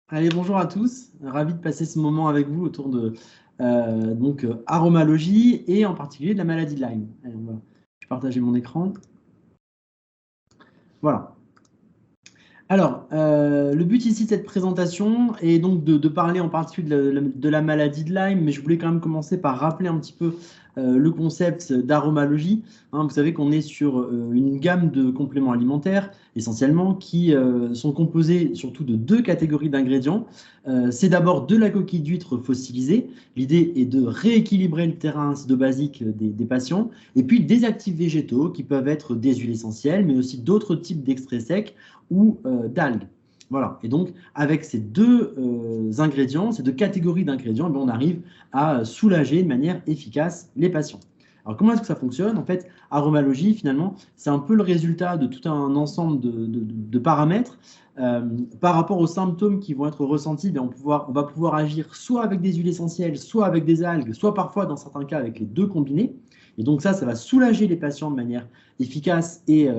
Allez, bonjour à tous. Ravi de passer ce moment avec vous autour de aromalogie et en particulier de la maladie de Lyme. Allez, je vais partager mon écran. Voilà. Alors, le but ici de cette présentation est donc de parler en particulier de la maladie de Lyme, mais je voulais quand même commencer par rappeler un petit peu le concept d'aromalogie. Vous savez qu'on est sur une gamme de compléments alimentaires, essentiellement, qui sont composés surtout de deux catégories d'ingrédients. C'est d'abord de la coquille d'huître fossilisée. L'idée est de rééquilibrer le terrain acido-basique des patients, et puis des actifs végétaux qui peuvent être des huiles essentielles, mais aussi d'autres types d'extraits secs ou d'algues. Voilà. Et donc, avec ces deux ingrédients, ces deux catégories d'ingrédients, on arrive à soulager de manière efficace les patients. Alors, comment est-ce que ça fonctionne? En fait, aromalogie, finalement, c'est un peu le résultat de tout un ensemble de paramètres. Par rapport aux symptômes qui vont être ressentis, on va pouvoir agir soit avec des huiles essentielles, soit avec des algues, soit parfois, dans certains cas, avec les deux combinés. Et donc ça va soulager les patients de manière efficace et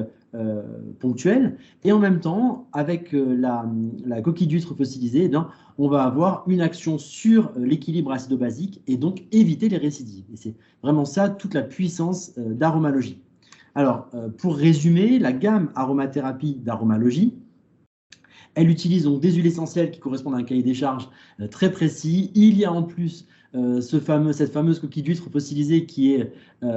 ponctuelle. Et en même temps, avec la coquille d'huître fossilisée, on va avoir une action sur l'équilibre acido-basique et donc éviter les récidives. Et c'est vraiment ça, toute la puissance d'aromalogie. Alors, pour résumer, la gamme aromathérapie d'aromalogie, elle utilise donc des huiles essentielles qui correspondent à un cahier des charges très précis. Il y a en plus cette fameuse coquille d'huître fossilisée qui est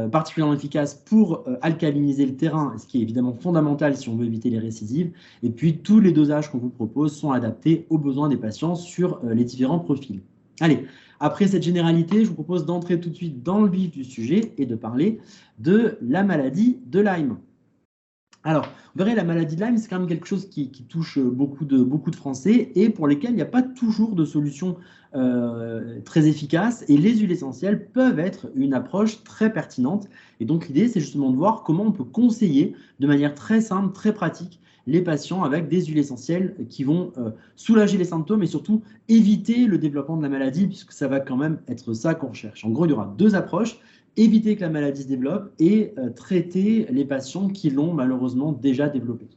particulièrement efficace pour alcaliniser le terrain, ce qui est évidemment fondamental si on veut éviter les récidives. Et puis, tous les dosages qu'on vous propose sont adaptés aux besoins des patients sur les différents profils. Allez, après cette généralité, je vous propose d'entrer tout de suite dans le vif du sujet et de parler de la maladie de Lyme. Alors, vous verrez, la maladie de Lyme, c'est quand même quelque chose qui touche beaucoup de Français et pour lesquels il n'y a pas toujours de solution très efficace. Et les huiles essentielles peuvent être une approche très pertinente. Et donc, l'idée, c'est justement de voir comment on peut conseiller de manière très simple, très pratique, les patients avec des huiles essentielles qui vont soulager les symptômes et surtout éviter le développement de la maladie, puisque ça va quand même être ça qu'on recherche. En gros, il y aura deux approches: éviter que la maladie se développe et traiter les patients qui l'ont malheureusement déjà développée.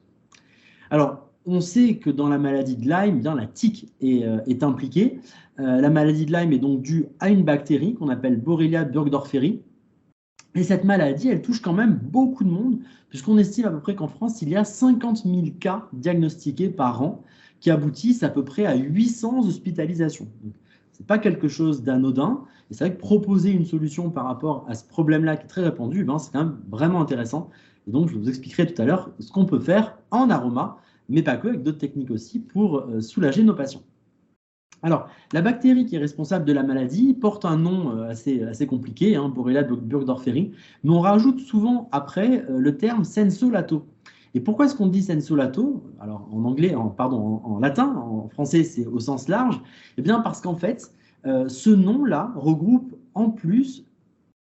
Alors, on sait que dans la maladie de Lyme, bien, la tique est impliquée. La maladie de Lyme est donc due à une bactérie qu'on appelle Borrelia burgdorferi. Et cette maladie, elle touche quand même beaucoup de monde, puisqu'on estime à peu près qu'en France, il y a 50 000 cas diagnostiqués par an, qui aboutissent à peu près à 800 hospitalisations. Ce n'est pas quelque chose d'anodin. Et c'est vrai que proposer une solution par rapport à ce problème-là qui est très répandu, c'est quand même vraiment intéressant. Et donc, je vous expliquerai tout à l'heure ce qu'on peut faire en aroma, mais pas que, avec d'autres techniques aussi, pour soulager nos patients. Alors, la bactérie qui est responsable de la maladie porte un nom assez compliqué, Borrelia burgdorferi, mais on rajoute souvent après le terme senso-lato. Et pourquoi est-ce qu'on dit senso-lato? Alors, en anglais, en latin, en français, c'est au sens large. Eh bien, parce qu'en fait, ce nom-là regroupe en plus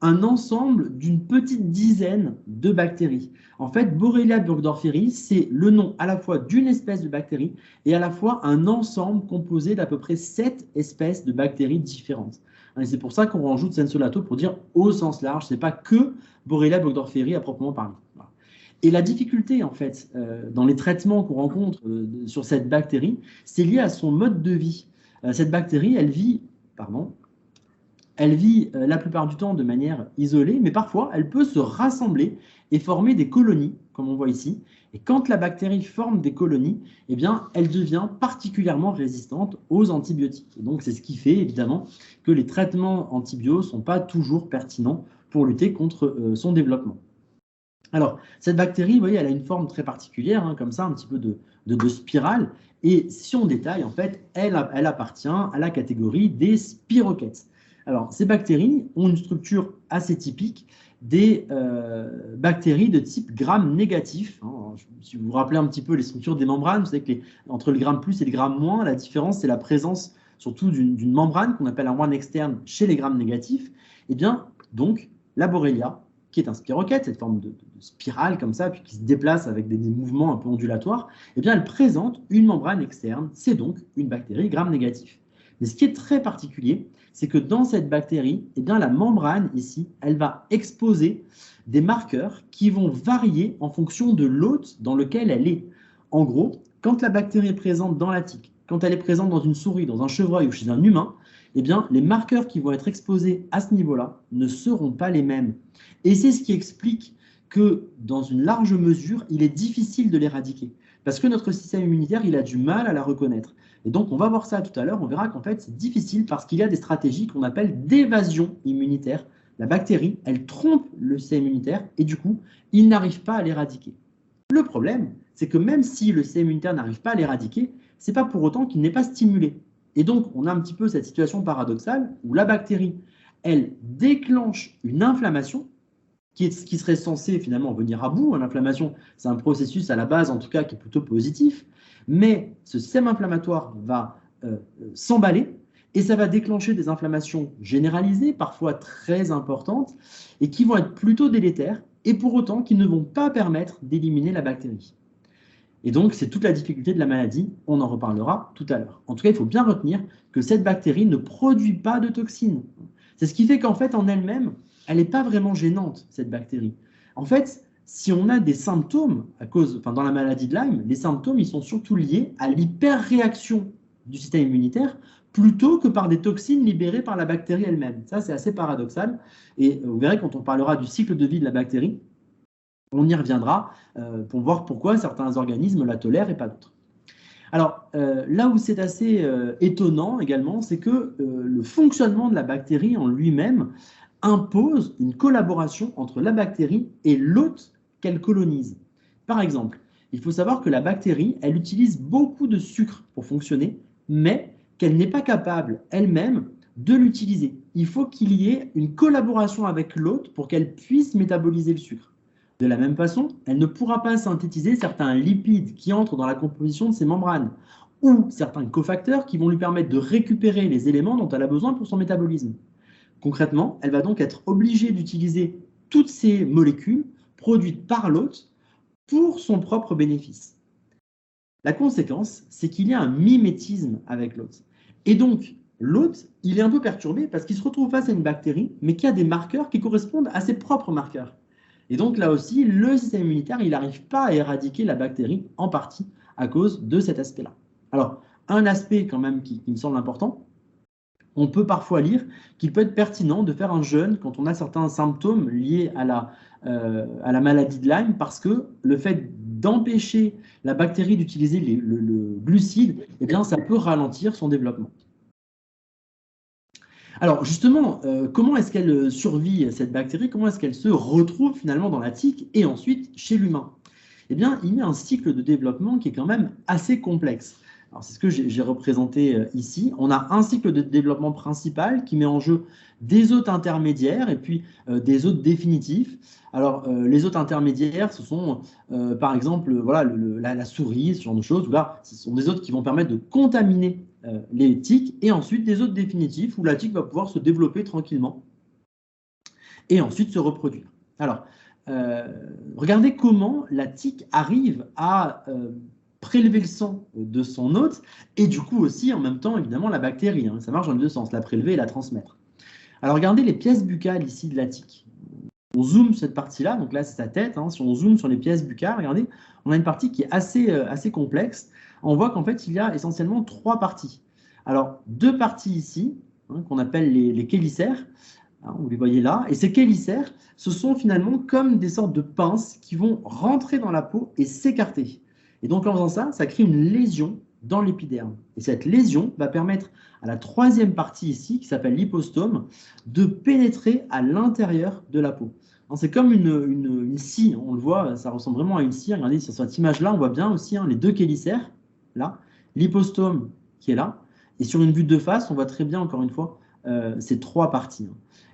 un ensemble d'une petite dizaine de bactéries. En fait, Borrelia burgdorferi, c'est le nom à la fois d'une espèce de bactérie et à la fois un ensemble composé d'à peu près 7 espèces de bactéries différentes. Et c'est pour ça qu'on rajoute sensolato pour dire au sens large, ce n'est pas que Borrelia burgdorferi à proprement parler. Voilà. Et la difficulté, en fait, dans les traitements qu'on rencontre sur cette bactérie, c'est lié à son mode de vie. Cette bactérie, elle vit la plupart du temps de manière isolée, mais parfois elle peut se rassembler et former des colonies, comme on voit ici. Et quand la bactérie forme des colonies, eh bien, elle devient particulièrement résistante aux antibiotiques. Et donc, c'est ce qui fait évidemment que les traitements antibiotiques ne sont pas toujours pertinents pour lutter contre son développement. Alors, cette bactérie, vous voyez, elle a une forme très particulière, comme ça, un petit peu de spirale. Et si on détaille, en fait, elle appartient à la catégorie des spirochètes. Alors, ces bactéries ont une structure assez typique des bactéries de type gram négatif. Si vous vous rappelez un petit peu les structures des membranes, vous savez que entre le gram plus et le gram moins, la différence, c'est la présence surtout d'une membrane qu'on appelle un membrane externe chez les grammes négatifs. Et bien, donc, la Borrelia, qui est un spirochète, cette forme de spirale comme ça, puis qui se déplace avec des mouvements un peu ondulatoires, eh bien, elle présente une membrane externe. C'est donc une bactérie gram négatif. Mais ce qui est très particulier, c'est que dans cette bactérie, eh bien, la membrane ici, elle va exposer des marqueurs qui vont varier en fonction de l'hôte dans lequel elle est. En gros, quand la bactérie est présente dans la tique quand elle est présente dans une souris, dans un chevreuil ou chez un humain, eh bien, les marqueurs qui vont être exposés à ce niveau-là ne seront pas les mêmes. Et c'est ce qui explique que, dans une large mesure, il est difficile de l'éradiquer. Parce que notre système immunitaire, il a du mal à la reconnaître. Et donc, on va voir ça tout à l'heure, on verra qu'en fait, c'est difficile parce qu'il y a des stratégies qu'on appelle d'évasion immunitaire. La bactérie, elle trompe le système immunitaire et du coup, il n'arrive pas à l'éradiquer. Le problème, c'est que même si le système immunitaire n'arrive pas à l'éradiquer, ce n'est pas pour autant qu'il n'est pas stimulé. Et donc, on a un petit peu cette situation paradoxale où la bactérie, elle déclenche une inflammation qui serait censée finalement venir à bout. L'inflammation, c'est un processus à la base, en tout cas, qui est plutôt positif. Mais ce système inflammatoire va s'emballer et ça va déclencher des inflammations généralisées, parfois très importantes, et qui vont être plutôt délétères, et pour autant qui ne vont pas permettre d'éliminer la bactérie. Et donc, c'est toute la difficulté de la maladie, on en reparlera tout à l'heure. En tout cas, il faut bien retenir que cette bactérie ne produit pas de toxines. C'est ce qui fait qu'en fait, en elle-même, elle n'est pas vraiment gênante, cette bactérie. En fait, si on a des symptômes dans la maladie de Lyme, les symptômes, ils sont surtout liés à l'hyperréaction du système immunitaire plutôt que par des toxines libérées par la bactérie elle-même. Ça, c'est assez paradoxal. Et vous verrez, quand on parlera du cycle de vie de la bactérie, on y reviendra pour voir pourquoi certains organismes la tolèrent et pas d'autres. Alors, là où c'est assez étonnant également, c'est que le fonctionnement de la bactérie en lui-même impose une collaboration entre la bactérie et l'hôte qu'elle colonise. Par exemple, il faut savoir que la bactérie, elle utilise beaucoup de sucre pour fonctionner, mais qu'elle n'est pas capable elle-même de l'utiliser. Il faut qu'il y ait une collaboration avec l'hôte pour qu'elle puisse métaboliser le sucre. De la même façon, elle ne pourra pas synthétiser certains lipides qui entrent dans la composition de ses membranes ou certains cofacteurs qui vont lui permettre de récupérer les éléments dont elle a besoin pour son métabolisme. Concrètement, elle va donc être obligée d'utiliser toutes ces molécules produites par l'hôte pour son propre bénéfice. La conséquence, c'est qu'il y a un mimétisme avec l'hôte. Et donc, l'hôte, il est un peu perturbé parce qu'il se retrouve face à une bactérie, mais qui a des marqueurs qui correspondent à ses propres marqueurs. Et donc là aussi, le système immunitaire, il n'arrive pas à éradiquer la bactérie en partie à cause de cet aspect-là. Alors, un aspect quand même qui me semble important, on peut parfois lire qu'il peut être pertinent de faire un jeûne quand on a certains symptômes liés à la maladie de Lyme, parce que le fait d'empêcher la bactérie d'utiliser le glucide, eh bien, ça peut ralentir son développement. Alors justement, comment est-ce qu'elle survit, cette bactérie? Comment est-ce qu'elle se retrouve finalement dans la tique et ensuite chez l'humain? Eh bien, il y a un cycle de développement qui est quand même assez complexe. Alors, c'est ce que j'ai représenté ici. On a un cycle de développement principal qui met en jeu des hôtes intermédiaires et puis des hôtes définitifs. Alors, les hôtes intermédiaires, ce sont par exemple voilà, la souris, ce genre de choses. Où là, ce sont des hôtes qui vont permettre de contaminer les tiques, et ensuite des hôtes définitifs où la tique va pouvoir se développer tranquillement et ensuite se reproduire. Alors, regardez comment la tique arrive à prélever le sang de son hôte et du coup aussi en même temps évidemment la bactérie. Ça marche dans les deux sens, la prélever et la transmettre. Alors regardez les pièces buccales ici de la tique. On zoome cette partie-là, donc là c'est sa tête. Si on zoome sur les pièces buccales, regardez, on a une partie qui est assez complexe. On voit qu'en fait il y a essentiellement trois parties. Alors deux parties ici, qu'on appelle les chélicères, vous les voyez là, et ces chélicères, ce sont finalement comme des sortes de pinces qui vont rentrer dans la peau et s'écarter. Et donc en faisant ça, ça crée une lésion dans l'épiderme. Et cette lésion va permettre à la troisième partie ici, qui s'appelle l'hypostome, de pénétrer à l'intérieur de la peau. C'est comme une scie, on le voit, ça ressemble vraiment à une scie. Regardez sur cette image-là, on voit bien aussi les deux chélicères, là, l'hypostome qui est là, et sur une vue de face, on voit très bien, encore une fois, ces trois parties.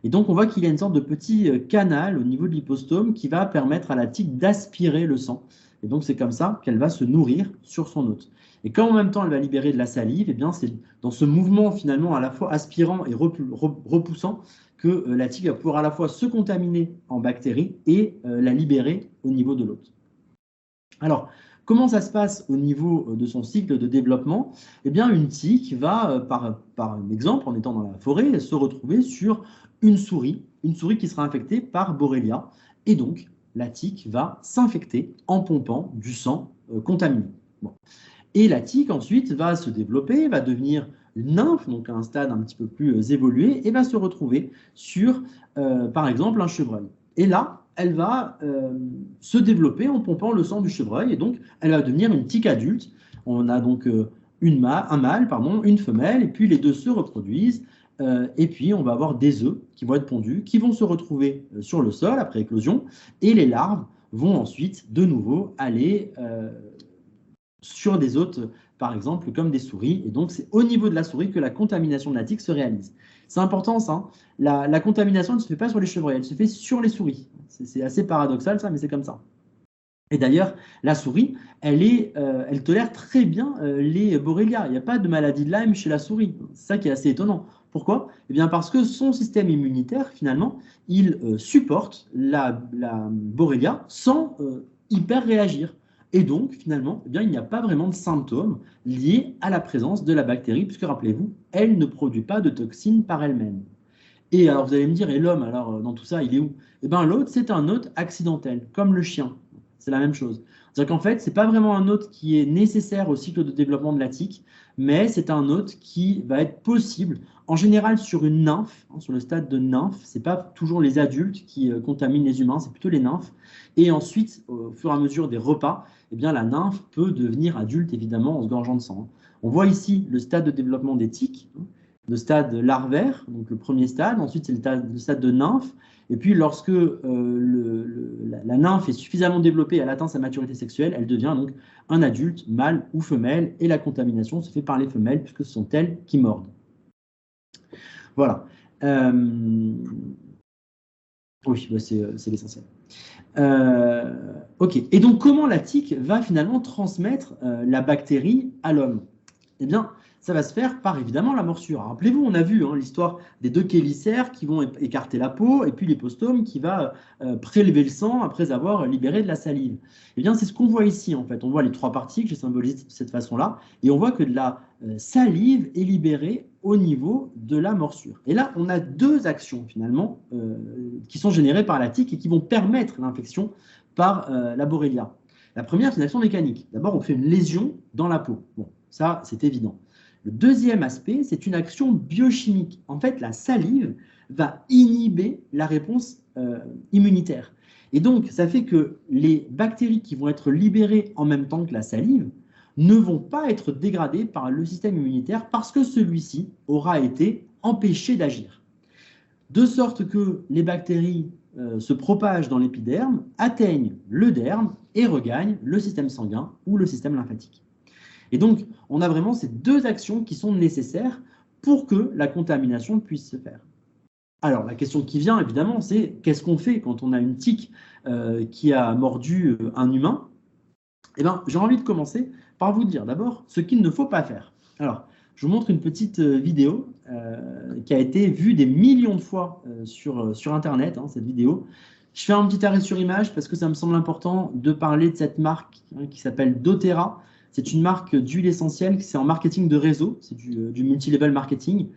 Et donc, on voit qu'il y a une sorte de petit canal au niveau de l'hypostome qui va permettre à la tique d'aspirer le sang. Et donc, c'est comme ça qu'elle va se nourrir sur son hôte. Et quand en même temps, elle va libérer de la salive, eh bien, c'est dans ce mouvement finalement à la fois aspirant et repoussant que la tique va pouvoir à la fois se contaminer en bactéries et la libérer au niveau de l'hôte. Alors, comment ça se passe au niveau de son cycle de développement? Eh bien, une tique va, par exemple, en étant dans la forêt, se retrouver sur une souris qui sera infectée par Borrelia. Et donc, la tique va s'infecter en pompant du sang contaminé. Bon. Et la tique, ensuite, va se développer, va devenir une nymphe, donc à un stade un petit peu plus évolué, et va se retrouver sur, par exemple, un chevreuil. Et là, elle va se développer en pompant le sang du chevreuil, et donc elle va devenir une tique adulte. On a donc un mâle, pardon, une femelle, et puis les deux se reproduisent. Et puis, on va avoir des œufs qui vont être pondus, qui vont se retrouver sur le sol après éclosion, et les larves vont ensuite de nouveau aller sur des hôtes, par exemple, comme des souris. Et donc, c'est au niveau de la souris que la contamination de la tique se réalise. C'est important, ça. Hein. La contamination ne se fait pas sur les chevreuils, elle se fait sur les souris. C'est assez paradoxal, ça, mais c'est comme ça. Et d'ailleurs, la souris, elle tolère très bien les Borrelia. Il n'y a pas de maladie de Lyme chez la souris. C'est ça qui est assez étonnant. Pourquoi? Eh bien parce que son système immunitaire, finalement, il supporte la Borrelia sans hyper réagir. Et donc, finalement, eh bien, il n'y a pas vraiment de symptômes liés à la présence de la bactérie, puisque rappelez-vous, elle ne produit pas de toxines par elle-même. Et alors, vous allez me dire, et l'homme, alors, dans tout ça, il est où? Eh bien, l'hôte, c'est un hôte accidentel, comme le chien. C'est la même chose. C'est-à-dire qu'en fait, ce n'est pas vraiment un hôte qui est nécessaire au cycle de développement de la tique, mais c'est un hôte qui va être possible, en général sur une nymphe, hein, sur le stade de nymphe. Ce n'est pas toujours les adultes qui contaminent les humains, c'est plutôt les nymphes. Et ensuite, au fur et à mesure des repas, eh bien, la nymphe peut devenir adulte, évidemment, en se gorgeant de sang. On voit ici le stade de développement des tiques, hein, le stade larvaire, donc le premier stade. Ensuite, c'est le stade de nymphe. Et puis, lorsque la nymphe est suffisamment développée, elle atteint sa maturité sexuelle, elle devient donc un adulte, mâle ou femelle, et la contamination se fait par les femelles, puisque ce sont elles qui mordent. Voilà. Oui, bah c'est l'essentiel. Ok. Et donc, comment la tique va finalement transmettre la bactérie à l'homme? Eh bien, ça va se faire par évidemment la morsure. Rappelez-vous, on a vu hein, l'histoire des deux chélicères qui vont écarter la peau et puis l'hypostome qui va prélever le sang après avoir libéré de la salive. Eh bien, c'est ce qu'on voit ici en fait. On voit les trois parties que j'ai symbolisées de cette façon-là et on voit que de la salive est libérée au niveau de la morsure. Et là, on a deux actions finalement qui sont générées par la tique et qui vont permettre l'infection par la Borrelia. La première, c'est une action mécanique. D'abord, on fait une lésion dans la peau. Bon, ça, c'est évident. Le deuxième aspect, c'est une action biochimique. En fait, la salive va inhiber la réponse immunitaire. Et donc, ça fait que les bactéries qui vont être libérées en même temps que la salive ne vont pas être dégradées par le système immunitaire parce que celui-ci aura été empêché d'agir. De sorte que les bactéries se propagent dans l'épiderme, atteignent le derme et regagnent le système sanguin ou le système lymphatique. Et donc, on a vraiment ces deux actions qui sont nécessaires pour que la contamination puisse se faire. Alors, la question qui vient, évidemment, c'est qu'est-ce qu'on fait quand on a une tique qui a mordu un humain? Eh bien, j'ai envie de commencer par vous dire d'abord ce qu'il ne faut pas faire. Alors, je vous montre une petite vidéo qui a été vue des millions de fois sur Internet, hein, cette vidéo. Je fais un petit arrêt sur image parce que ça me semble important de parler de cette marque hein, qui s'appelle doTERRA. C'est une marque d'huile essentielle, c'est en marketing de réseau, c'est du multi-level marketing.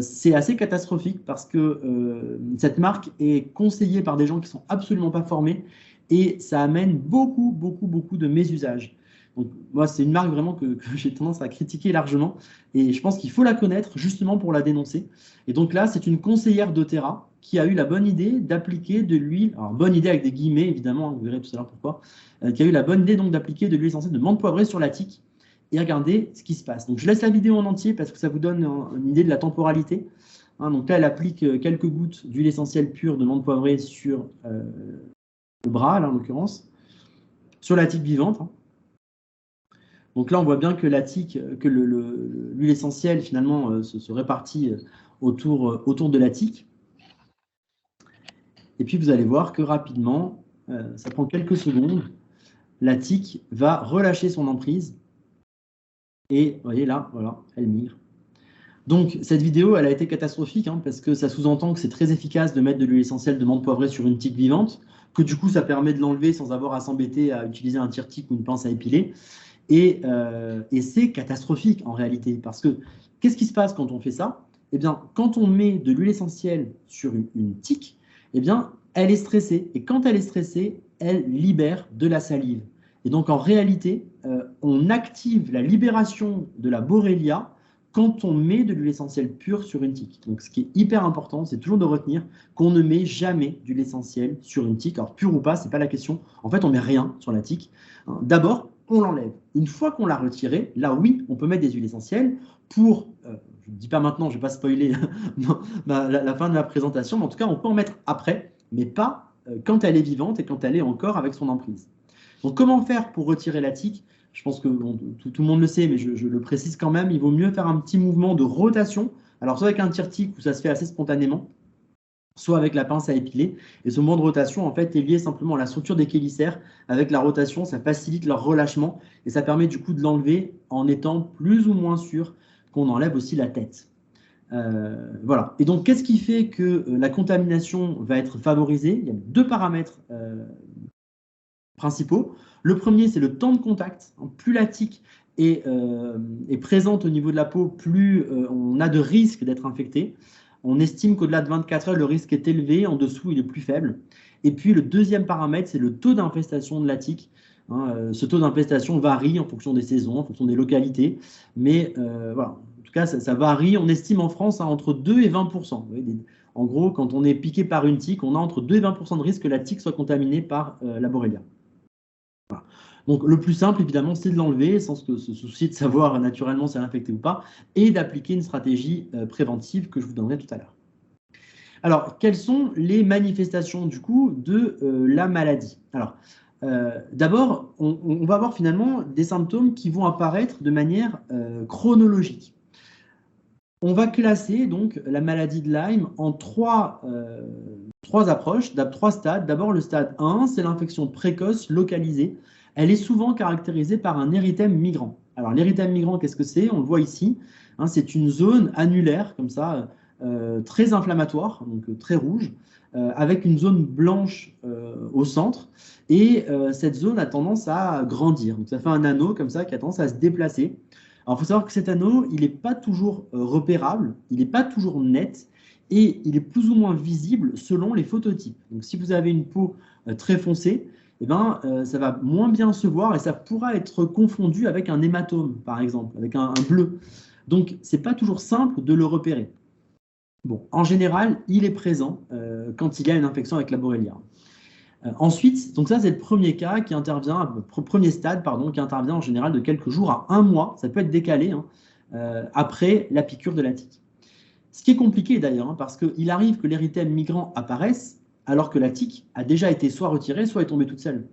C'est assez catastrophique parce que cette marque est conseillée par des gens qui ne sont absolument pas formés et ça amène beaucoup, beaucoup, beaucoup de mésusages. Donc, moi, c'est une marque vraiment que j'ai tendance à critiquer largement et je pense qu'il faut la connaître justement pour la dénoncer. Et donc là, c'est une conseillère doTERRA qui a eu la bonne idée d'appliquer de l'huile, alors bonne idée avec des guillemets évidemment, vous verrez tout à l'heure pourquoi, qui a eu la bonne idée donc d'appliquer de l'huile essentielle de menthe poivrée sur la tique et regardez ce qui se passe. Donc je laisse la vidéo en entier parce que ça vous donne une idée de la temporalité. Hein, donc là, elle applique quelques gouttes d'huile essentielle pure de menthe poivrée sur le bras, là en l'occurrence, sur la tique vivante. Hein. Donc là, on voit bien que la tique, que l'huile essentielle finalement se répartit autour de la tique. Et puis vous allez voir que rapidement, ça prend quelques secondes, la tique va relâcher son emprise. Et vous voyez là, voilà, elle migre. Donc cette vidéo, elle a été catastrophique hein, parce que ça sous-entend que c'est très efficace de mettre de l'huile essentielle de menthe poivrée sur une tique vivante, que du coup ça permet de l'enlever sans avoir à s'embêter à utiliser un tire-tique ou une pince à épiler. Et c'est catastrophique en réalité parce que qu'est-ce qui se passe quand on fait ça? Eh bien, quand on met de l'huile essentielle sur une tique, eh bien, elle est stressée. Et quand elle est stressée, elle libère de la salive. Et donc en réalité, on active la libération de la Borrelia quand on met de l'huile essentielle pure sur une tique. Donc, ce qui est hyper important, c'est toujours de retenir qu'on ne met jamais d'huile essentielle sur une tique. Alors, pure ou pas, ce n'est pas la question. En fait, on ne met rien sur la tique. D'abord, on l'enlève. Une fois qu'on l'a retiré, là, oui, on peut mettre des huiles essentielles pour, je ne dis pas maintenant, je ne vais pas spoiler la fin de la présentation, mais en tout cas, on peut en mettre après, mais pas quand elle est vivante et quand elle est encore avec son emprise. Donc, comment faire pour retirer la tique? Je pense que bon, tout le monde le sait, mais je le précise quand même, il vaut mieux faire un petit mouvement de rotation. Alors, soit avec un tire-tique où ça se fait assez spontanément, soit avec la pince à épiler. Et ce mouvement de rotation, en fait, est lié simplement à la structure des chélicères. Avec la rotation, ça facilite leur relâchement et ça permet du coup de l'enlever en étant plus ou moins sûr qu'on enlève aussi la tête. Voilà. Et donc, qu'est-ce qui fait que la contamination va être favorisée? Il y a deux paramètres principaux. Le premier, c'est le temps de contact. Plus la tique est présente au niveau de la peau, plus on a de risques d'être infecté. On estime qu'au-delà de 24 heures, le risque est élevé. En dessous, il est plus faible. Et puis, le deuxième paramètre, c'est le taux d'infestation de la tique. Ce taux d'infestation varie en fonction des saisons, en fonction des localités. Mais voilà, en tout cas, ça varie. On estime en France entre 2 et 20%. Vous voyez, en gros, quand on est piqué par une tique, on a entre 2 et 20% de risque que la tique soit contaminée par la Borrelia. Voilà. Donc, le plus simple, évidemment, c'est de l'enlever sans se soucier de savoir naturellement si elle est infectée ou pas et d'appliquer une stratégie préventive que je vous donnerai tout à l'heure. Alors, quelles sont les manifestations du coup de la maladie? Alors, d'abord, on va avoir finalement des symptômes qui vont apparaître de manière chronologique. On va classer donc la maladie de Lyme en trois approches, trois stades. D'abord, le stade 1, c'est l'infection précoce localisée. Elle est souvent caractérisée par un érythème migrant. Alors, l'érythème migrant, qu'est-ce que c'est? On le voit ici. Hein, c'est une zone annulaire, comme ça, très inflammatoire, donc très rouge, avec une zone blanche au centre. Et cette zone a tendance à grandir. Donc, ça fait un anneau comme ça qui a tendance à se déplacer. Alors, il faut savoir que cet anneau, il n'est pas toujours repérable, il n'est pas toujours net, et il est plus ou moins visible selon les phototypes. Donc, si vous avez une peau très foncée, eh ben, ça va moins bien se voir et ça pourra être confondu avec un hématome, par exemple, avec un bleu. Donc, ce n'est pas toujours simple de le repérer. Bon, en général, il est présent quand il y a une infection avec la Borrelia. Ensuite, donc ça c'est le premier cas qui intervient, premier stade pardon, qui intervient en général de quelques jours à un mois, ça peut être décalé après la piqûre de la tique. Ce qui est compliqué d'ailleurs, parce qu'il arrive que l'érythème migrant apparaisse alors que la tique a déjà été soit retirée, soit est tombée toute seule.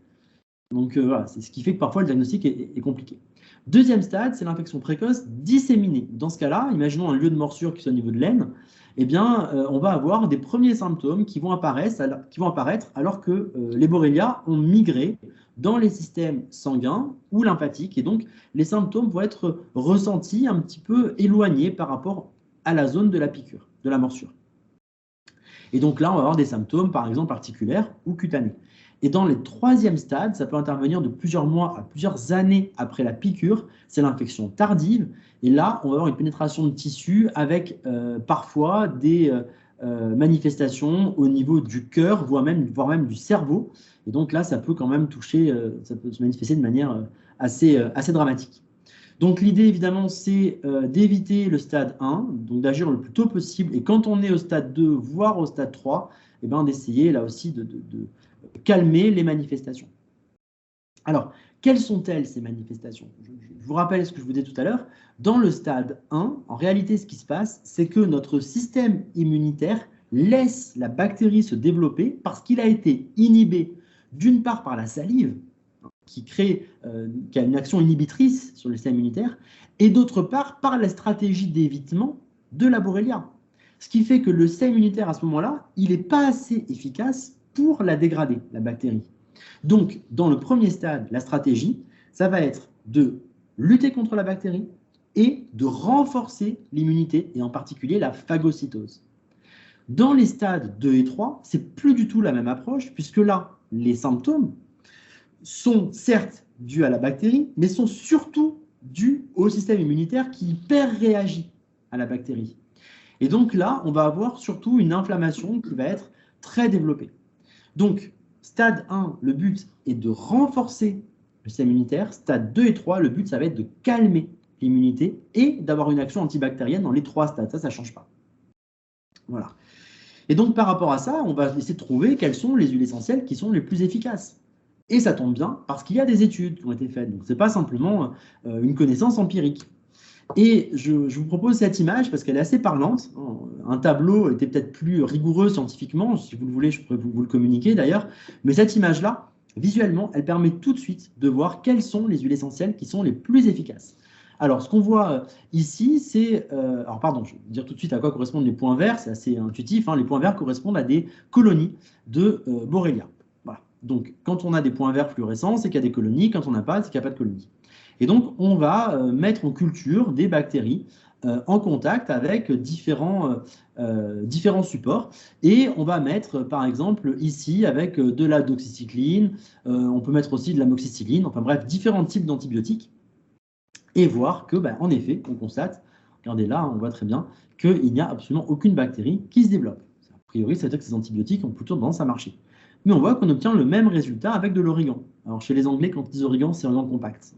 Donc voilà, c'est ce qui fait que parfois le diagnostic est compliqué. Deuxième stade, c'est l'infection précoce disséminée. Dans ce cas-là, imaginons un lieu de morsure qui soit au niveau de l'aine, eh bien, on va avoir des premiers symptômes qui vont apparaître alors que les Borrelia ont migré dans les systèmes sanguins ou lymphatiques. Et donc, les symptômes vont être ressentis un petit peu éloignés par rapport à la zone de la piqûre, de la morsure. Et donc là, on va avoir des symptômes, par exemple, articulaires ou cutanés. Et dans les troisièmes stades, ça peut intervenir de plusieurs mois à plusieurs années après la piqûre, c'est l'infection tardive. Et là, on va avoir une pénétration de tissu avec parfois des manifestations au niveau du cœur, voire même du cerveau. Et donc là, ça peut quand même toucher, ça peut se manifester de manière assez dramatique. Donc l'idée, évidemment, c'est d'éviter le stade 1, donc d'agir le plus tôt possible. Et quand on est au stade 2, voire au stade 3, eh ben, d'essayer là aussi de calmer les manifestations. Alors, quelles sont-elles ces manifestations? Je vous rappelle ce que je vous disais tout à l'heure. Dans le stade 1, en réalité, ce qui se passe, c'est que notre système immunitaire laisse la bactérie se développer parce qu'il a été inhibé d'une part par la salive, qui a une action inhibitrice sur le système immunitaire, et d'autre part par la stratégie d'évitement de la Borrelia. Ce qui fait que le système immunitaire, à ce moment-là, il n'est pas assez efficace pour la dégrader, la bactérie. Donc, dans le premier stade, la stratégie, ça va être de lutter contre la bactérie et de renforcer l'immunité, et en particulier la phagocytose. Dans les stades 2 et 3, c'est plus du tout la même approche, puisque là, les symptômes sont certes dus à la bactérie, mais sont surtout dus au système immunitaire qui hyper-réagit à la bactérie. Et donc là, on va avoir surtout une inflammation qui va être très développée. Donc, stade 1, le but est de renforcer le système immunitaire. Stade 2 et 3, le but, ça va être de calmer l'immunité et d'avoir une action antibactérienne dans les 3 stades. Ça ne change pas. Voilà. Et donc, par rapport à ça, on va essayer de trouver quelles sont les huiles essentielles qui sont les plus efficaces. Et ça tombe bien parce qu'il y a des études qui ont été faites. Donc, ce n'est pas simplement une connaissance empirique. Et je vous propose cette image parce qu'elle est assez parlante. Un tableau était peut-être plus rigoureux scientifiquement. Si vous le voulez, je pourrais vous le communiquer d'ailleurs. Mais cette image-là, visuellement, elle permet tout de suite de voir quelles sont les huiles essentielles qui sont les plus efficaces. Alors, ce qu'on voit ici, c'est... alors, pardon, je vais vous dire tout de suite à quoi correspondent les points verts. C'est assez intuitif. Les points verts correspondent à des colonies de Borrelia. Voilà. Donc, quand on a des points verts fluorescents, c'est qu'il y a des colonies. Quand on n'a pas, c'est qu'il n'y a pas de colonies. Et donc, on va mettre en culture des bactéries en contact avec différents supports. Et on va mettre, par exemple, ici, avec de la doxycycline, on peut mettre aussi de l'amoxicilline, enfin bref, différents types d'antibiotiques, et voir que, en effet, on constate, regardez là, on voit très bien, qu'il n'y a absolument aucune bactérie qui se développe. A priori, ça veut dire que ces antibiotiques ont plutôt tendance à marcher. Mais on voit qu'on obtient le même résultat avec de l'origan. Alors, chez les Anglais, quand ils disent origan, c'est origan compact.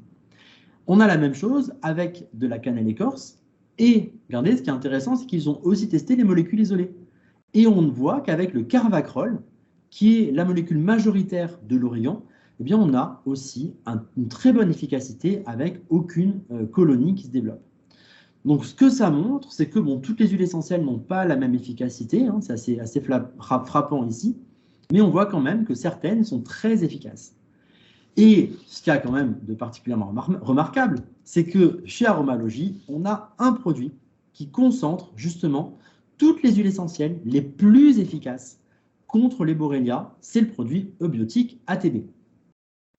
On a la même chose avec de la cannelle écorce. Et regardez, ce qui est intéressant, c'est qu'ils ont aussi testé les molécules isolées. Et on voit qu'avec le carvacrol, qui est la molécule majoritaire de l'origan, eh bien, on a aussi une très bonne efficacité avec aucune colonie qui se développe. Donc, ce que ça montre, c'est que toutes les huiles essentielles n'ont pas la même efficacité. C'est assez frappant ici. Mais on voit quand même que certaines sont très efficaces. Et ce qu'il y a quand même de particulièrement remarquable, c'est que chez Aromalogie, on a un produit qui concentre justement toutes les huiles essentielles les plus efficaces contre les Borrelia. C'est le produit eubiotique ATB.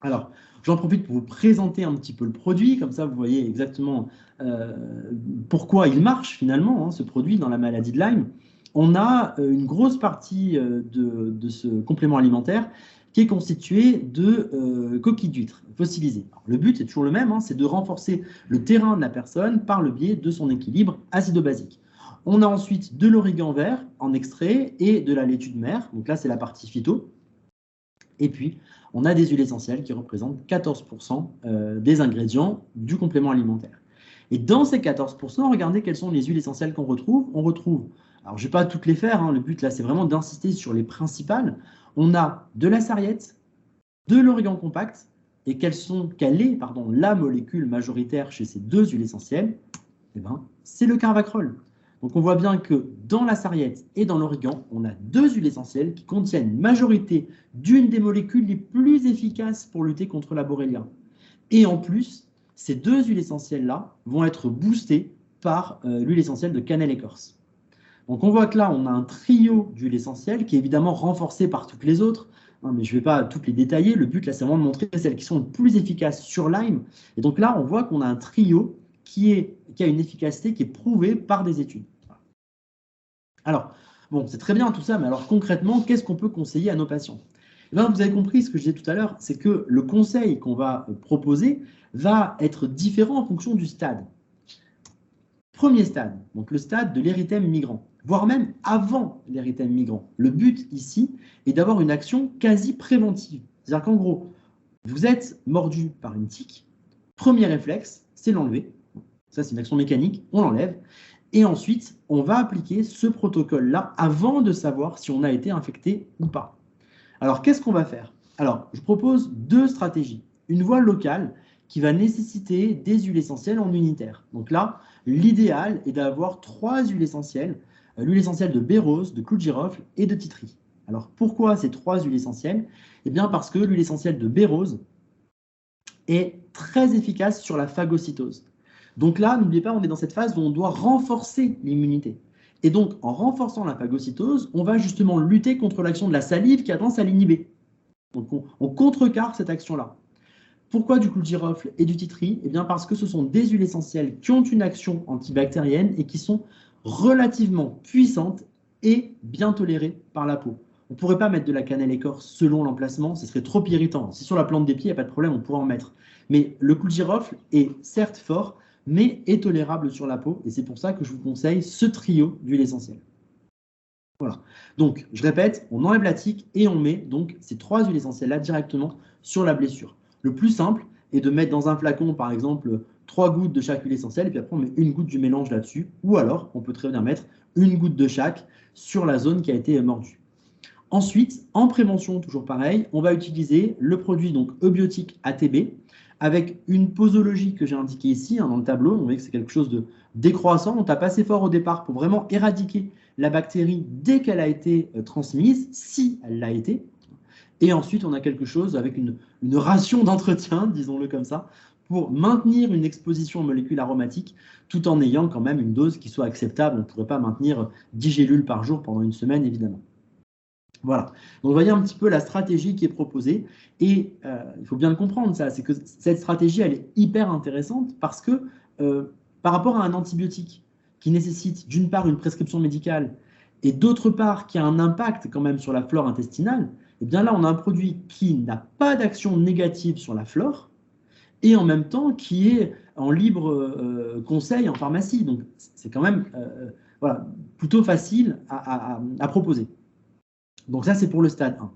Alors, j'en profite pour vous présenter un petit peu le produit, comme ça vous voyez exactement pourquoi il marche finalement, ce produit dans la maladie de Lyme. On a une grosse partie de ce complément alimentaire qui est constitué de coquilles d'huîtres fossilisées. Alors, le but est toujours le même, c'est de renforcer le terrain de la personne par le biais de son équilibre acido-basique. On a ensuite de l'origan vert en extrait et de la laitue de mer, donc là c'est la partie phyto. Et puis, on a des huiles essentielles qui représentent 14% des ingrédients du complément alimentaire. Et dans ces 14%, regardez quelles sont les huiles essentielles qu'on retrouve. On retrouve, alors je ne vais pas toutes les faire, le but là c'est vraiment d'insister sur les principales. On a de la sarriette, de l'origan compact, et quelle est la molécule majoritaire chez ces deux huiles essentielles? C'est le carvacrol. Donc on voit bien que dans la sarriette et dans l'origan, on a deux huiles essentielles qui contiennent une majorité d'une des molécules les plus efficaces pour lutter contre la Borrelia. Et en plus, ces deux huiles essentielles-là vont être boostées par l'huile essentielle de cannelle écorce. Donc on voit que là, on a un trio d'huiles essentielles qui est évidemment renforcé par toutes les autres, mais je ne vais pas toutes les détailler. Le but, là, c'est vraiment de montrer celles qui sont les plus efficaces sur Lyme. Et donc là, on voit qu'on a un trio qui a une efficacité qui est prouvée par des études. Alors, c'est très bien tout ça, mais alors concrètement, qu'est-ce qu'on peut conseiller à nos patients? Vous avez compris ce que je disais tout à l'heure, c'est que le conseil qu'on va proposer va être différent en fonction du stade. Premier stade, donc le stade de l'érythème migrant, voire même avant l'érythème migrant. Le but ici est d'avoir une action quasi préventive. C'est-à-dire qu'en gros, vous êtes mordu par une tique, premier réflexe, c'est l'enlever. Ça, c'est une action mécanique, on l'enlève. Et ensuite, on va appliquer ce protocole-là avant de savoir si on a été infecté ou pas. Alors, qu'est-ce qu'on va faire? Alors, je propose deux stratégies. Une voie locale qui va nécessiter des huiles essentielles en unitaire. Donc là, l'idéal est d'avoir 3 huiles essentielles. L'huile essentielle de bérose, de clou de girofle et de titri. Alors, pourquoi ces 3 huiles essentielles? Eh bien, parce que l'huile essentielle de bérose est très efficace sur la phagocytose. Donc là, n'oubliez pas, on est dans cette phase où on doit renforcer l'immunité. Et donc, en renforçant la phagocytose, on va justement lutter contre l'action de la salive qui a tendance à l'inhiber. Donc, on contrecarre cette action-là. Pourquoi du clou de girofle et du titri? Eh bien, parce que ce sont des huiles essentielles qui ont une action antibactérienne et qui sont relativement puissantes et bien tolérées par la peau. On ne pourrait pas mettre de la cannelle écorce selon l'emplacement, ce serait trop irritant. Si sur la plante des pieds, il n'y a pas de problème, on pourrait en mettre. Mais le clou de girofle est certes fort, mais est tolérable sur la peau. Et c'est pour ça que je vous conseille ce trio d'huiles essentielles. Voilà. Donc, je répète, on enlève la tique et on met donc ces 3 huiles essentielles-là directement sur la blessure. Le plus simple, et de mettre dans un flacon, par exemple, 3 gouttes de chaque huile essentielle, et puis après on met une goutte du mélange là-dessus, ou alors on peut très bien mettre une goutte de chaque sur la zone qui a été mordue. Ensuite, en prévention, toujours pareil, on va utiliser le produit donc eubiotique ATB avec une posologie que j'ai indiquée ici dans le tableau. On voit que c'est quelque chose de décroissant. On tape assez fort au départ pour vraiment éradiquer la bactérie dès qu'elle a été transmise, si elle l'a été. Et ensuite, on a quelque chose avec une ration d'entretien, disons-le comme ça, pour maintenir une exposition aux molécules aromatiques tout en ayant quand même une dose qui soit acceptable. On ne pourrait pas maintenir 10 gélules par jour pendant une semaine, évidemment. Voilà. Donc, vous voyez un petit peu la stratégie qui est proposée. Et il faut bien le comprendre, ça, c'est que cette stratégie, elle est hyper intéressante parce que par rapport à un antibiotique qui nécessite d'une part une prescription médicale et d'autre part qui a un impact quand même sur la flore intestinale, et bien là, on a un produit qui n'a pas d'action négative sur la flore et en même temps qui est en libre conseil en pharmacie. Donc, c'est quand même voilà, plutôt facile à proposer. Donc ça, c'est pour le stade 1.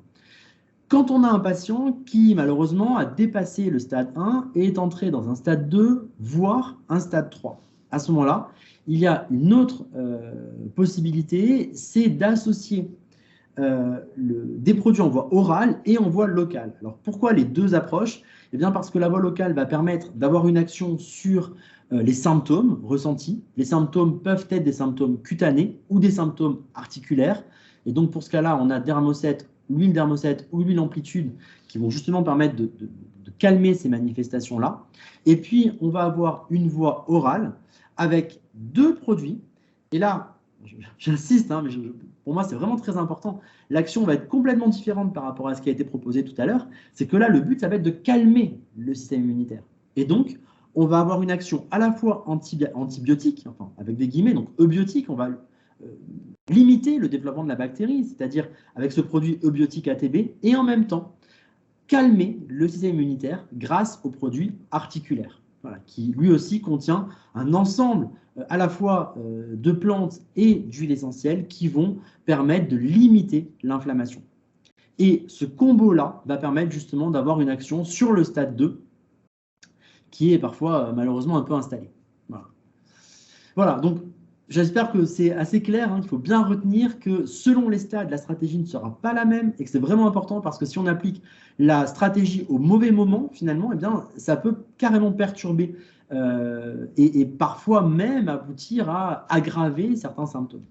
Quand on a un patient qui, malheureusement, a dépassé le stade 1 et est entré dans un stade 2, voire un stade 3, à ce moment-là, il y a une autre possibilité, c'est d'associer des produits en voie orale et en voie locale. Alors pourquoi les deux approches? Eh bien parce que la voie locale va permettre d'avoir une action sur les symptômes ressentis. Les symptômes peuvent être des symptômes cutanés ou des symptômes articulaires. Et donc pour ce cas-là, on a dermocète, l'huile dermocète ou l'huile amplitude qui vont justement permettre de calmer ces manifestations-là. Et puis on va avoir une voie orale avec deux produits. Et là, j'insiste, hein, mais pour moi c'est vraiment très important. L'action va être complètement différente par rapport à ce qui a été proposé tout à l'heure. C'est que là, le but, ça va être de calmer le système immunitaire. Et donc, on va avoir une action à la fois antibiotique, enfin avec des guillemets, donc eubiotique, on va limiter le développement de la bactérie, c'est-à-dire avec ce produit eubiotique ATB, et en même temps calmer le système immunitaire grâce au produit articulaire, voilà, qui lui aussi contient un ensemble à la fois de plantes et d'huiles essentielles qui vont permettre de limiter l'inflammation. Et ce combo-là va permettre justement d'avoir une action sur le stade 2 qui est parfois malheureusement un peu installé. Voilà, voilà, donc j'espère que c'est assez clair, hein, qu'il faut bien retenir que selon les stades, la stratégie ne sera pas la même et que c'est vraiment important parce que si on applique la stratégie au mauvais moment, finalement, eh bien, ça peut carrément perturber et parfois même aboutir à aggraver certains symptômes.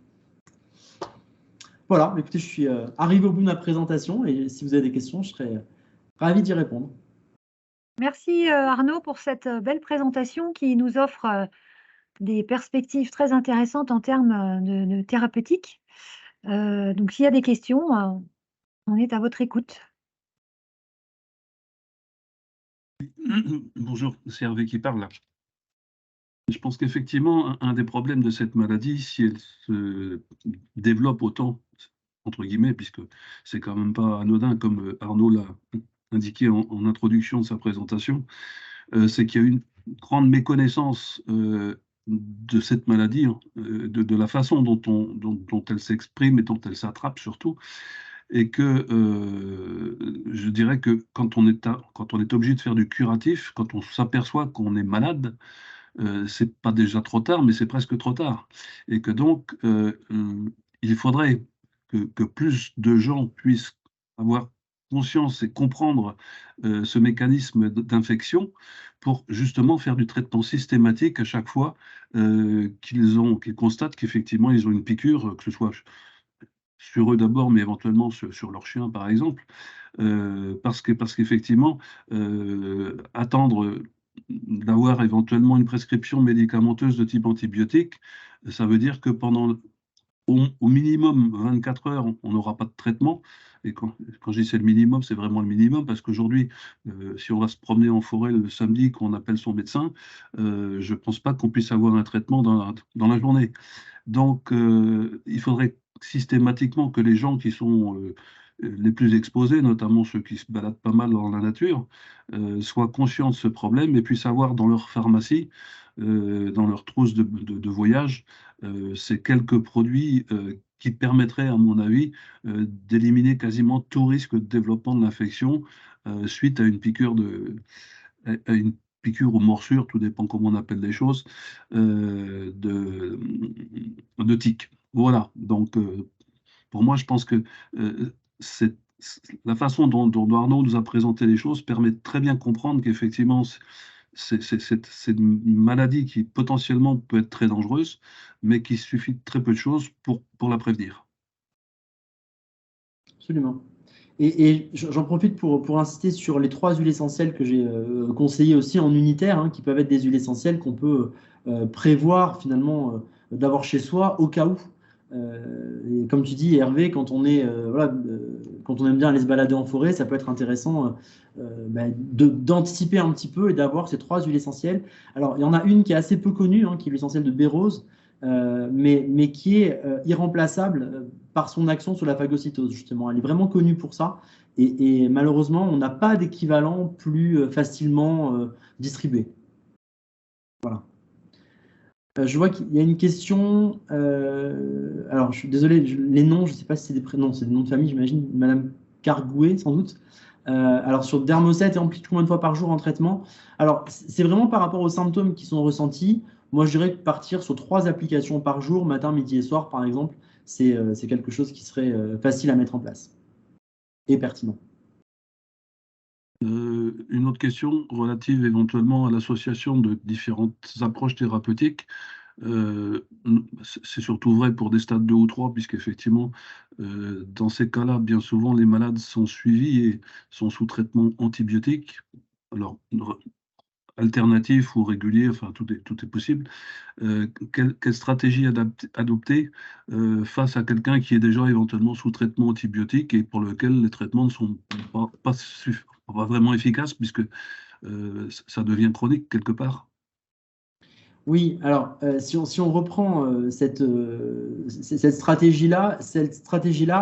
Voilà, écoutez, je suis arrivé au bout de ma présentation et si vous avez des questions, je serais ravi d'y répondre. Merci Arnaud pour cette belle présentation qui nous offre des perspectives très intéressantes en termes de thérapeutique. Donc s'il y a des questions, on est à votre écoute. Bonjour, c'est Hervé qui parle là. Je pense qu'effectivement, un des problèmes de cette maladie, si elle se développe autant, entre guillemets, puisque c'est quand même pas anodin, comme Arnaud l'a indiqué en introduction de sa présentation, c'est qu'il y a une grande méconnaissance de cette maladie, hein, de la façon dont elle s'exprime et dont elle s'attrape surtout, et que je dirais que quand on est obligé de faire du curatif, quand on s'aperçoit qu'on est malade, c'est pas déjà trop tard, mais c'est presque trop tard. Et que donc, il faudrait que plus de gens puissent avoir conscience et comprendre ce mécanisme d'infection pour justement faire du traitement systématique à chaque fois qu'ils constatent qu'effectivement ils ont une piqûre, que ce soit sur eux d'abord, mais éventuellement sur leur chien, par exemple, parce qu'effectivement, attendre d'avoir éventuellement une prescription médicamenteuse de type antibiotique, ça veut dire que pendant au minimum 24 heures, on n'aura pas de traitement. Et quand je dis c'est le minimum, c'est vraiment le minimum, parce qu'aujourd'hui, si on va se promener en forêt le samedi, qu'on appelle son médecin, je ne pense pas qu'on puisse avoir un traitement dans la journée. Donc, il faudrait systématiquement que les gens qui sont les plus exposés, notamment ceux qui se baladent pas mal dans la nature, soient conscients de ce problème et puissent avoir dans leur pharmacie, dans leur trousse de voyage, ces quelques produits qui permettraient, à mon avis, d'éliminer quasiment tout risque de développement de l'infection suite à une piqûre à une piqûre ou morsure, tout dépend comment on appelle les choses, de tiques. Voilà, donc pour moi, je pense que la façon dont Arnaud nous a présenté les choses permet de très bien comprendre qu'effectivement, c'est une maladie qui potentiellement peut être très dangereuse, mais qu'il suffit de très peu de choses pour la prévenir. Absolument. Et j'en profite pour insister sur les 3 huiles essentielles que j'ai conseillées aussi en unitaire, hein, qui peuvent être des huiles essentielles qu'on peut prévoir finalement d'avoir chez soi au cas où. Et comme tu dis, Hervé, quand on est, voilà, quand on aime bien aller se balader en forêt, ça peut être intéressant bah, d'anticiper un petit peu et d'avoir ces 3 huiles essentielles. Alors, il y en a une qui est assez peu connue, hein, qui est l'essentiel de bérose, mais qui est irremplaçable par son action sur la phagocytose, justement. Elle est vraiment connue pour ça. Et malheureusement, on n'a pas d'équivalent plus facilement distribué. Voilà. Je vois qu'il y a une question. Alors, je suis désolé, les noms, je ne sais pas si c'est des prénoms, c'est des noms de famille, j'imagine. Madame Cargouet, sans doute. Alors, sur Dermocet et Ampli, combien de fois par jour en traitement? Alors, c'est vraiment par rapport aux symptômes qui sont ressentis. Moi, je dirais que partir sur 3 applications par jour, matin, midi et soir, par exemple, c'est quelque chose qui serait facile à mettre en place et pertinent. Une autre question relative éventuellement à l'association de différentes approches thérapeutiques. C'est surtout vrai pour des stades 2 ou 3, puisqu'effectivement, dans ces cas-là, bien souvent, les malades sont suivis et sont sous traitement antibiotique. Alors, alternatif ou régulier, enfin, tout est possible. Quelle stratégie adopter face à quelqu'un qui est déjà éventuellement sous traitement antibiotique et pour lequel les traitements ne sont pas vraiment efficaces, puisque ça devient chronique quelque part? Oui, alors si on reprend cette stratégie-là,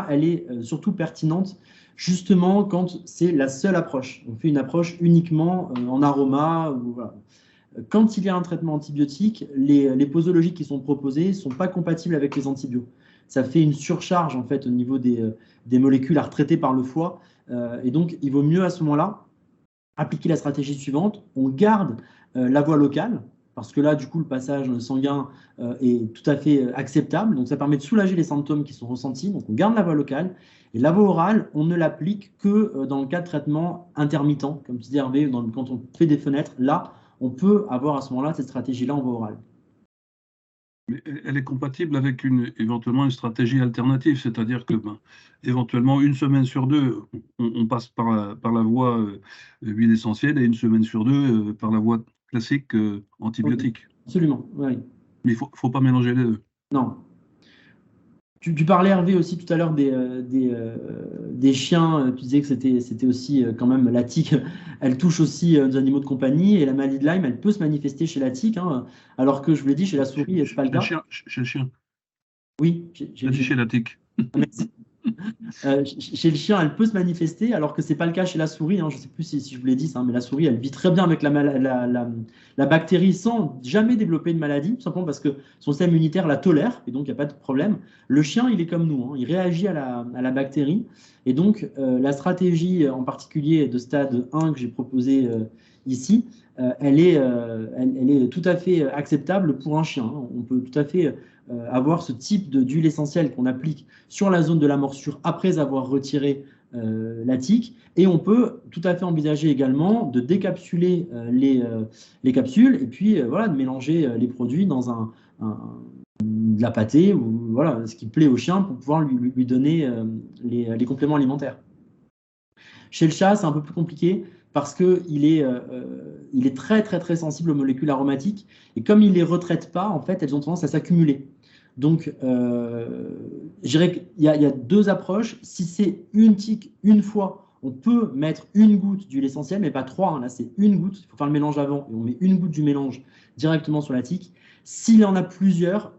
elle est surtout pertinente justement quand c'est la seule approche. On fait une approche uniquement en aroma. Voilà. Quand il y a un traitement antibiotique, les posologies qui sont proposées ne sont pas compatibles avec les antibiotiques. Ça fait une surcharge en fait au niveau des molécules à retraiter par le foie. Et donc, il vaut mieux à ce moment-là appliquer la stratégie suivante. On garde la voie locale, parce que là, du coup, le passage sanguin est tout à fait acceptable. Donc, ça permet de soulager les symptômes qui sont ressentis. Donc, on garde la voie locale. Et la voie orale, on ne l'applique que dans le cas de traitement intermittent. Comme tu dis, Hervé, quand on fait des fenêtres, là, on peut avoir à ce moment-là cette stratégie-là en voie orale. Mais elle est compatible avec éventuellement une stratégie alternative, c'est-à-dire que éventuellement une semaine sur deux, on passe par la voie huile essentielle et une semaine sur deux par la voie classique Oui, antibiotique. absolument, oui. Mais il ne faut pas mélanger les deux. Non. Tu parlais, Hervé, aussi tout à l'heure des chiens. Tu disais que c'était aussi quand même la tique. Elle touche aussi des animaux de compagnie. Et la maladie de Lyme, elle peut se manifester chez la tique, hein, alors que je vous l'ai dit, chez la souris, c'est pas le cas. Chez le chien. Oui, J'ai dit chez la tique. merci. Chez le chien, elle peut se manifester, alors que c'est pas le cas chez la souris, hein. Je ne sais plus si je vous l'ai dit ça, mais la souris, elle vit très bien avec la bactérie sans jamais développer une maladie, tout simplement parce que son système immunitaire la tolère, et donc il n'y a pas de problème. Le chien, il est comme nous, hein, il réagit à la bactérie. Et donc, la stratégie en particulier de stade 1 que j'ai proposée ici, elle est tout à fait acceptable pour un chien, hein. On peut tout à fait avoir ce type d'huile essentielle qu'on applique sur la zone de la morsure après avoir retiré la tique. Et on peut tout à fait envisager également de décapsuler les capsules et puis voilà, de mélanger les produits dans de la pâtée ou voilà, ce qui plaît au chien pour pouvoir lui donner les compléments alimentaires. Chez le chat, c'est un peu plus compliqué parce qu'il est très, très, très sensible aux molécules aromatiques. Et comme il ne les retraite pas, en fait, elles ont tendance à s'accumuler. Donc, je dirais qu'il y a 2 approches. Si c'est une tique, une fois, on peut mettre une goutte d'huile essentielle, mais pas 3, hein. Là, c'est une goutte. Il faut faire le mélange avant et on met une goutte du mélange directement sur la tique. S'il y en a plusieurs,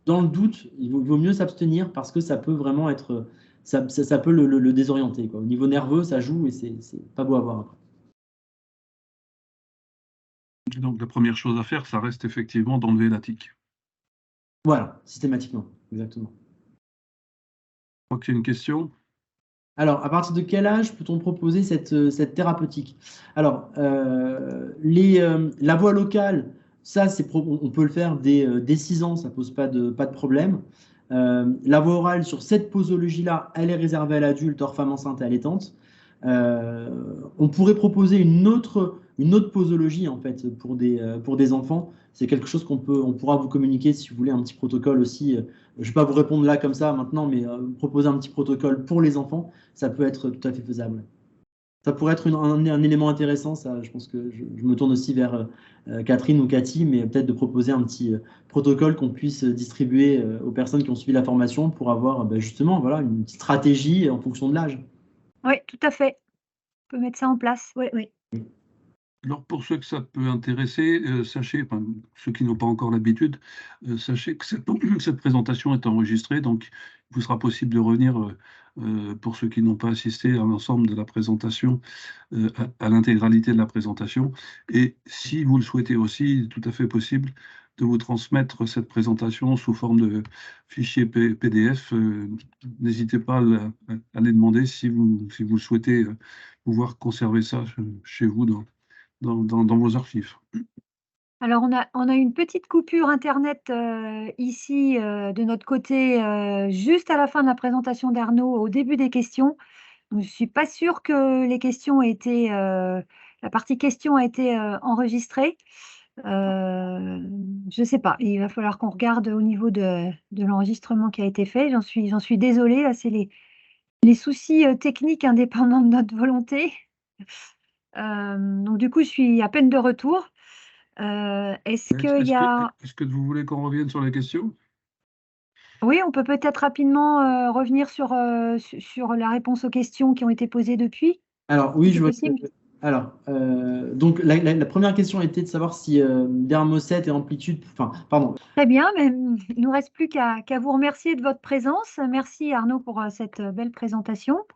dans le doute, il vaut mieux s'abstenir parce que ça peut vraiment être ça peut le désorienter, quoi. Au niveau nerveux, ça joue et c'est pas beau à voir après. Et donc la première chose à faire, ça reste effectivement d'enlever la tique. Voilà, systématiquement, exactement. Je crois qu'il y a une question. Alors, à partir de quel âge peut-on proposer cette thérapeutique? Alors, la voix locale, ça, on peut le faire dès 6 ans, ça pose pas de problème. La voix orale sur cette posologie-là, elle est réservée à l'adulte, hors femme enceinte et allaitante. Euh, on pourrait proposer une autre posologie, en fait, pour des enfants. C'est quelque chose on pourra vous communiquer si vous voulez un petit protocole aussi. Je ne vais pas vous répondre là comme ça maintenant, mais proposer un petit protocole pour les enfants, ça peut être tout à fait faisable. Ça pourrait être un élément intéressant, ça. Je pense que je me tourne aussi vers Catherine ou Cathy, mais peut-être de proposer un petit protocole qu'on puisse distribuer aux personnes qui ont suivi la formation pour avoir justement voilà, une petite stratégie en fonction de l'âge. Oui, tout à fait. On peut mettre ça en place. Oui, oui. Alors pour ceux que ça peut intéresser, sachez, enfin, ceux qui n'ont pas encore l'habitude, sachez que cette présentation est enregistrée, donc il vous sera possible de revenir, pour ceux qui n'ont pas assisté à l'ensemble de la présentation, à l'intégralité de la présentation. Et si vous le souhaitez aussi, il est tout à fait possible de vous transmettre cette présentation sous forme de fichier PDF. N'hésitez pas à les demander si vous le souhaitez, pouvoir conserver ça chez vous dans vos archives. Alors, on a une petite coupure Internet ici de notre côté, juste à la fin de la présentation d'Arnaud, au début des questions. Donc, je ne suis pas sûre que les questions aient été, la partie questions a été enregistrée. Je ne sais pas. Il va falloir qu'on regarde au niveau de l'enregistrement qui a été fait. J'en suis désolée. Là, c'est les soucis techniques indépendants de notre volonté. Donc, du coup, je suis à peine de retour. Est-ce qu'il y a... Est-ce que vous voulez qu'on revienne sur les questions? Oui, on peut peut-être rapidement revenir sur la réponse aux questions qui ont été posées depuis. Alors, oui, C'est je vois. possible? Alors, donc la première question était de savoir si dermocète et amplitude, enfin, pardon. Très bien, mais il ne nous reste plus qu'à vous remercier de votre présence. Merci Arnaud pour cette belle présentation.